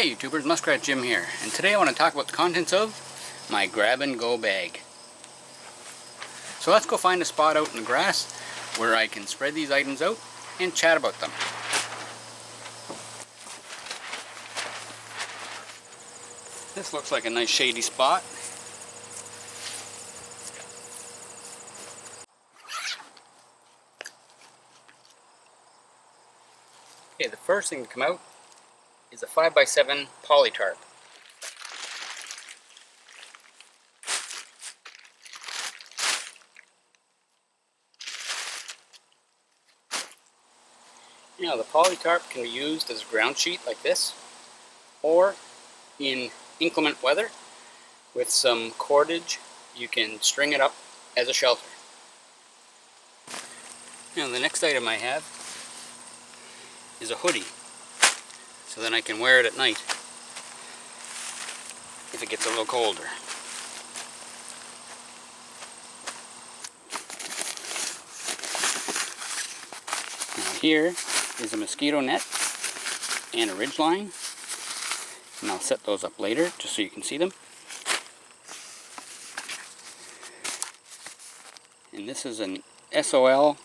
Hey YouTubers, Muskrat Jim here, and today I want to talk about the contents of my grab and go bag. So let's go find a spot out in the grass where I can spread these items out and chat about them. This looks like a nice shady spot. Okay, the first thing to come out is a 5x7 poly tarp. Now the poly tarp can be used as a ground sheet like this, or in inclement weather with some cordage you can string it up as a shelter. Now the next item I have is a hoodie, so then I can wear it at night if it gets a little colder. Now here is a mosquito net and a ridge line, and I'll set those up later just so you can see them. And this is an SOL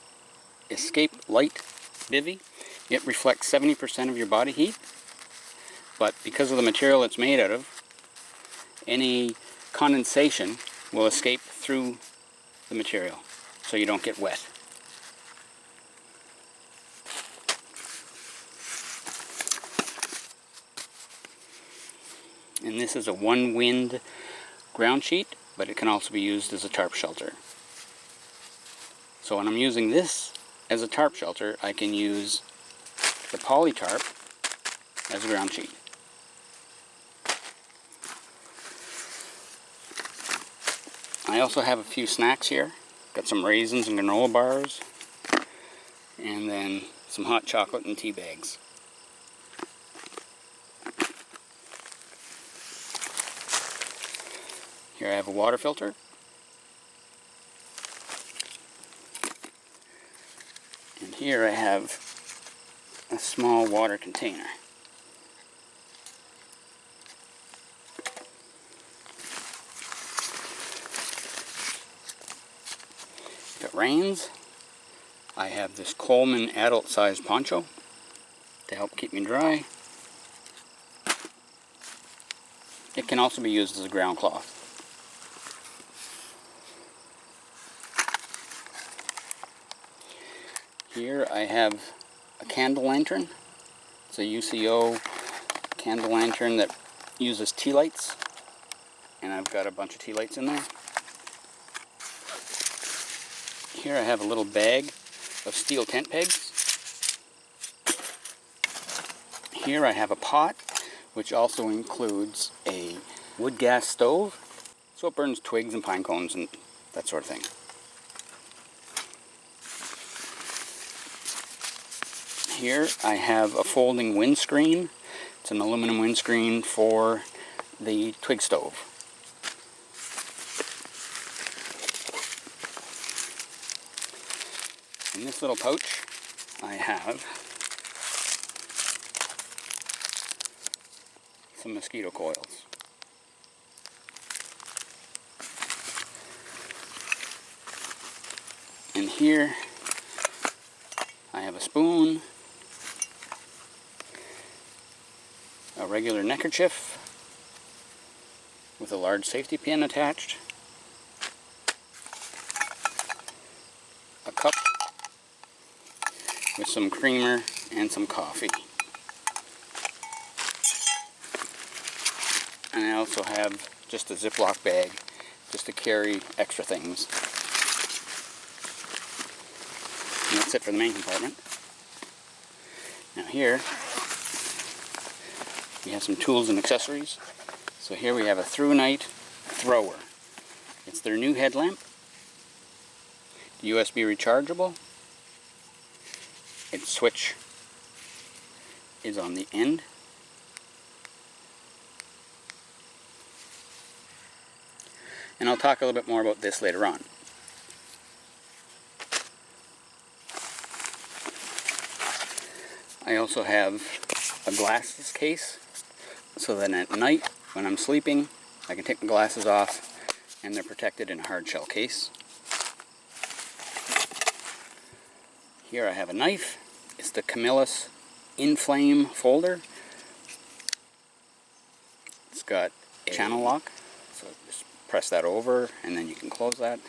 Escape Light Bivy. It reflects 70% of your body heat, but because of the material it's made out of, any condensation will escape through the material so you don't get wet. And this is a one-wind ground sheet, but it can also be used as a tarp shelter. So when I'm using this as a tarp shelter, I can use the poly tarp as a ground sheet. I also have a few snacks here. Got some raisins and granola bars, and then some hot chocolate and tea bags. Here I have a water filter. And here I have a small water container. If it rains, I have this Coleman adult-sized poncho to help keep me dry. It can also be used as a ground cloth. Here I have a candle lantern. It's a UCO candle lantern that uses tea lights, and I've got a bunch of tea lights in there. Here I have a little bag of steel tent pegs. Here I have a pot, which also includes a wood gas stove, so it burns twigs and pine cones and that sort of thing. Here I have a folding windscreen. It's an aluminum windscreen for the twig stove. In this little pouch I have some mosquito coils. And here I have a spoon, a regular neckerchief with a large safety pin attached, a cup with some creamer and some coffee. And I also have just a Ziploc bag just to carry extra things. And that's it for the main compartment. Now here we have some tools and accessories. So here we have a through night thrower. It's their new headlamp, USB rechargeable. Its switch is on the end. And I'll talk a little bit more about this later on. I also have a glasses case so then at night when I'm sleeping I can take my glasses off and they're protected in a hard shell case. Here I have a knife. It's the Camillus Inflame folder. It's got a channel lock, so just press that over and then you can close that.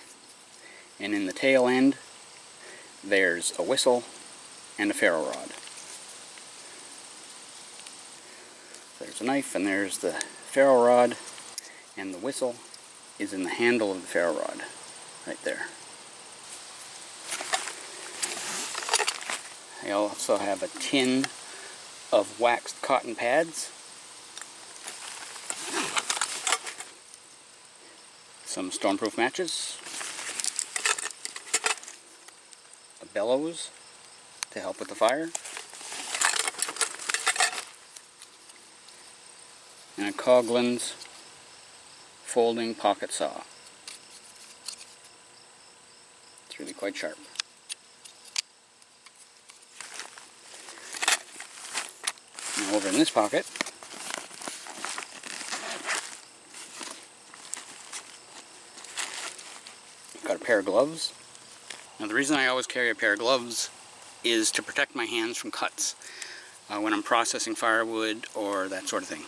And in the tail end there's a whistle and a ferro rod. There's a knife and there's the ferro rod, and the whistle is in the handle of the ferro rod right there. I also have a tin of waxed cotton pads, some stormproof matches, a bellows to help with the fire, and a Coghlan's folding pocket saw. It's really quite sharp. Now over in this pocket, I've got a pair of gloves. Now the reason I always carry a pair of gloves is to protect my hands from cuts when I'm processing firewood or that sort of thing.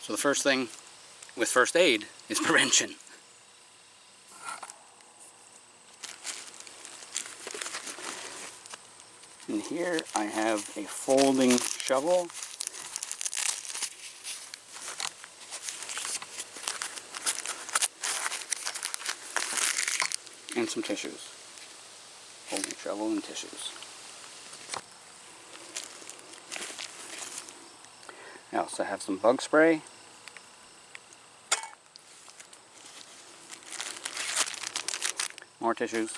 So the first thing with first aid is prevention. And here I have a folding shovel. And some tissues. Folding shovel and tissues. I also have some bug spray. More tissues.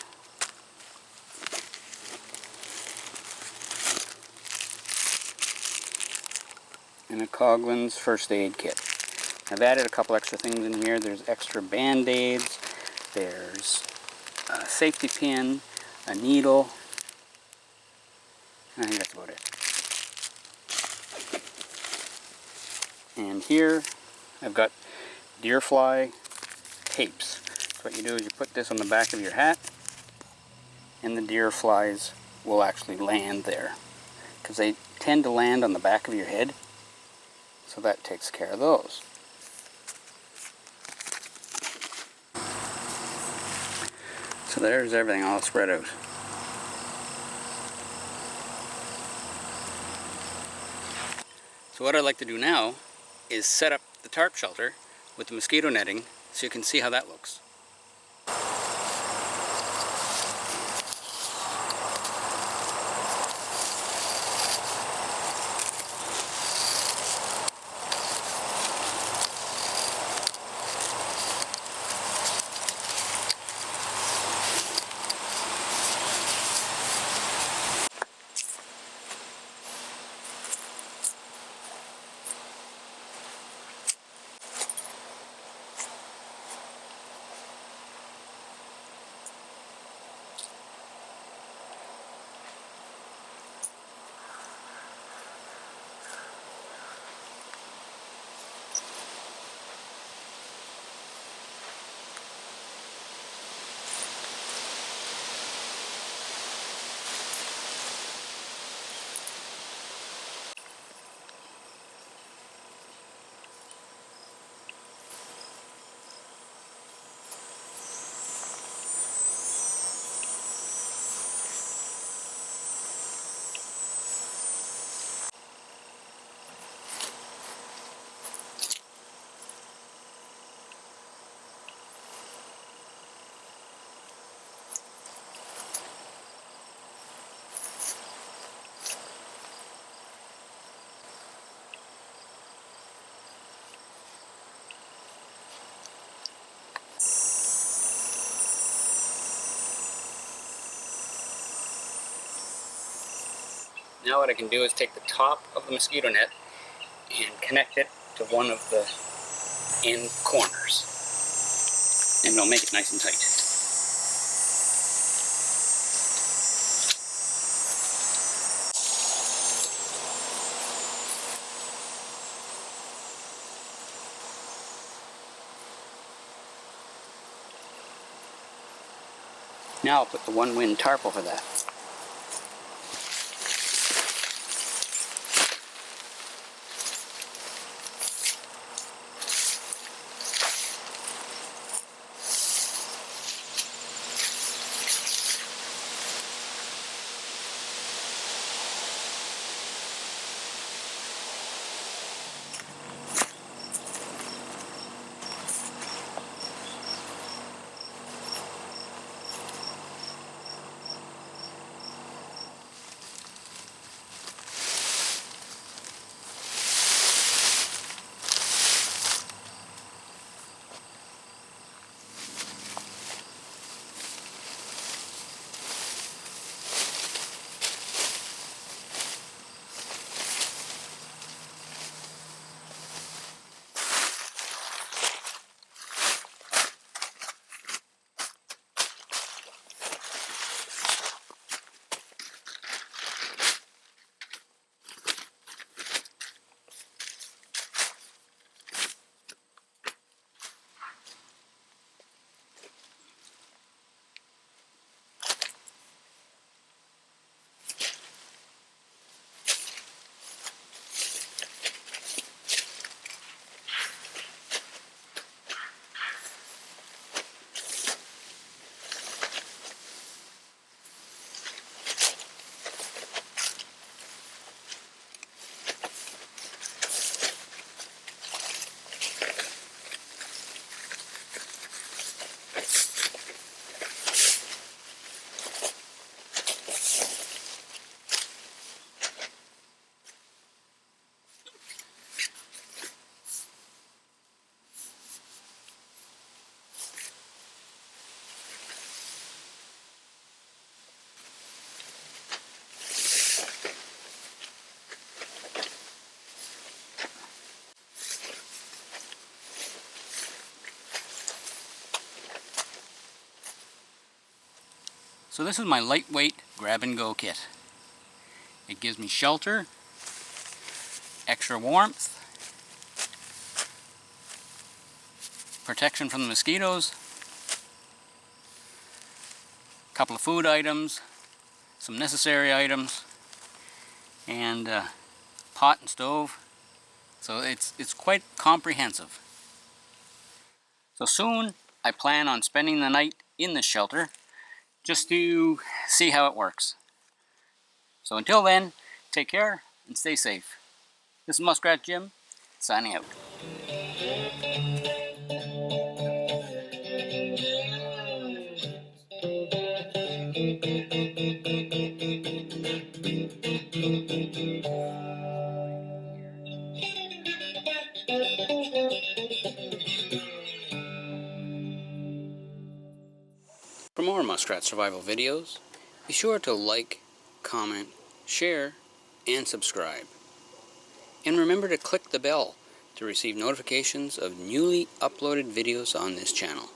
And a Coghlan's first aid kit. I've added a couple extra things in here. There's extra band-aids, there's a safety pin, a needle. I think that's about it. And here I've got deer fly tapes. So what you do is you put this on the back of your hat and the deer flies will actually land there, because they tend to land on the back of your head, so that takes care of those. So there's everything all spread out. So what I'd like to do now is set up the tarp shelter with the mosquito netting so you can see how that looks. Now what I can do is take the top of the mosquito net and connect it to one of the end corners. And it'll make it nice and tight. Now I'll put the one wind tarp over that. So this is my lightweight grab-and-go kit. It gives me shelter, extra warmth, protection from the mosquitoes, a couple of food items, some necessary items, and pot and stove. So it's quite comprehensive. So soon I plan on spending the night in this shelter just to see how it works. So until then, take care and stay safe. This is Muskrat Jim, signing out. For more Muskrat survival videos, be sure to like, comment, share, and subscribe. And remember to click the bell to receive notifications of newly uploaded videos on this channel.